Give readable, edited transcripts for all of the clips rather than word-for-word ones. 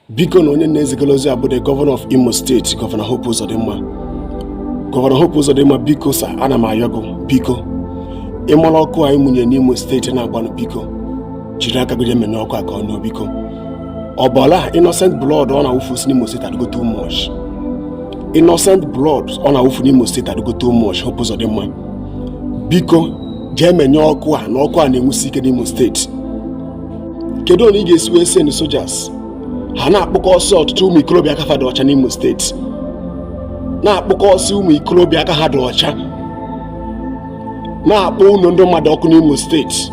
biko na onye na-ezigara ozi abụ the Governor of Imo State, Governor Hope Uzodinma. Governor Hope Uzodinma, biko sa ana m ayọ gị, biko ịmara ọkụ anyị mụnye n'Imo State na-agbanụ, biko jiri aka gị emene ọkụ aka ọnụ, biko ọbala innocent blood ọ na-awụfu si n'Imo State adịgo too much. Innocent blood ọ na-awụfu n'Imo State adịgo too much. Hope Uzodinma, biko jee menye ọkụ a na ọkụ a na-enwusi ike n'Imo State. Kedu onye ị ga-esi wee send soldiers ha na-akpụkọ ọsọ ọtụtụ ụmụ ikorobịa aka ha dị ọcha n'Imo State, na-akpụkọ ọsọ ụmụ ikorobịa aka ha dị ọcha, na-akpọ ụlọ ndị mmadụ ọkụ n'Imo State.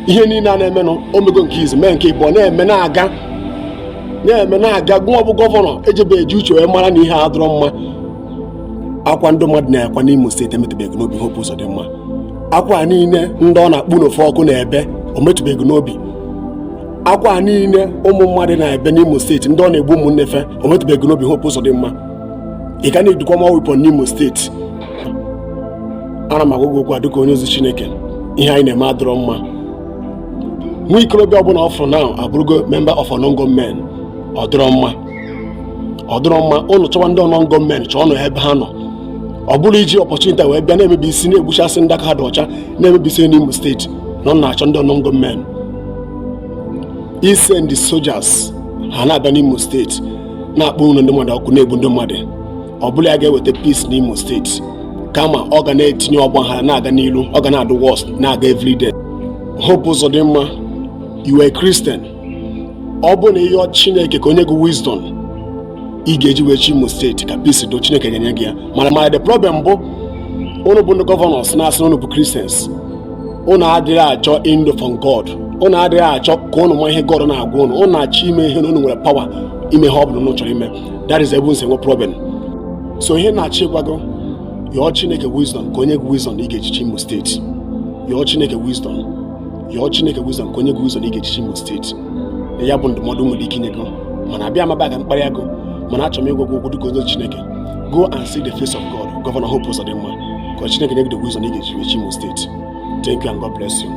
Ihe niile a na-eme nọ omego nke izu mee nke ịbụọ na-eme na-aga gụọ bụ gọvanọ ejebe eji uche wee mara na ihe a dọrọ mma. Akwa ndị mmadụ na-ekwa n'Imo State emetụbeghị n'obi Hope Uzodinma. Akwa niile ndị ọ na-akpụ n'ofe ọkụ na-ebe o metụbeghị n'obi. Akwa niile ụmụ mmadụ na-ebe n'Imo State ndị ọ na-egbu ụmụnne fe o metụbeghị n'obi Hope Uzodinma. Ị ga na-edukwa ma wepọn n'Imo State. Ana m agwa gị okwu a dịka onye ozi Chineke, ihe anyị na-eme adịrọ mma. Nwa ikorobịa ọbụla ọ fụrụ na abụrụgo member of non gọọment, ọ dịrọ mma. Ụnụ chọwa ndị non gọọment chọọ ọnụ ebe ha nọ, ọ bụrụ iji opportunity wee bịa na-emebi isi na-egbuchasị ndị aka ha dị ọcha, na-emebisi n'Imo State na ọ na-achọ ndị non gọọment. Isend soldiers ha na-abịa n'Imo State na-akpọ ụlọ ndị mmadụ ọkụ, na-egbu ndị mmadụ, ọ bụla ya ga-eweta peace n'Imo State, kama ọ ga na-etinye ọgba ha na-aga n'ilu, ọ ga na-adụ worst na-aga everyday. Hope Uzodinma, you are a Christian. Ọ bụ na ihe Chineke ka onye gị wisdom ị ga-eji wee chi Imo State ka peace do, Chineke ga-enye gị ya. Mana the problem bụ unu bụ ndị governors na-asị unu bụ Christians, unu adịghị achọ indo from God, unu adịghị achọ ka unu ma ihe God na-agwa unu na-achọ ime ihe na unu nwere power ime ihe ọ bụla unu chọrọ ime. That is ebe unu si enwe problem. So ihe na-achọ ịgwago yọọ Chineke wisdom ka onye gị wisdom ị ga-eji chi Imo State. Yọọ Chineke wisdom ka onye gị wisdom ị ga-eji chi Imo State. Ya bụ ndụmọdụ nwere ike inye gị, mana abịa amaba ka mkparị agụ, mana achọrọ m ịgwa gị okwu dịka onye Chineke. Go and see the face of God, Governor Hope Uzodinma, ka Chineke nye gị the wisdom ị ga-eji chi Imo State. Thank you and God bless you.